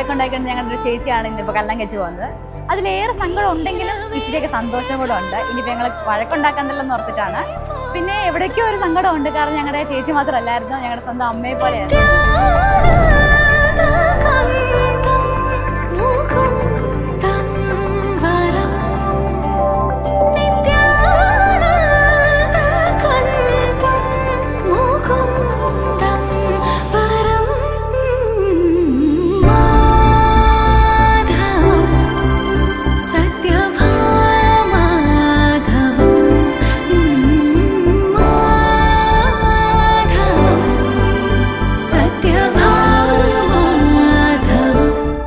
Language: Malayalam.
വഴക്കുണ്ടായിക്കൊണ്ട് ഞങ്ങളുടെ ഒരു ചേച്ചിയാണ് ഇന്നിപ്പോൾ കല്യാണം കഴിച്ച് പോകുന്നത്. അതിലേറെ സങ്കടം ഉണ്ടെങ്കിലും ഇച്ചിരിയൊക്കെ സന്തോഷം കൂടെ ഉണ്ട്. ഇനിയിപ്പോൾ ഞങ്ങൾ വഴക്കുണ്ടാക്കാന്നില്ലെന്ന് ഓർത്തിട്ടാണ്. പിന്നെ എവിടേക്കോ ഒരു സങ്കടമുണ്ട്, കാരണം ഞങ്ങളുടെ ചേച്ചി മാത്രമല്ലായിരുന്നു, ഞങ്ങളുടെ സ്വന്തം അമ്മയെ പോലെയായിരുന്നു.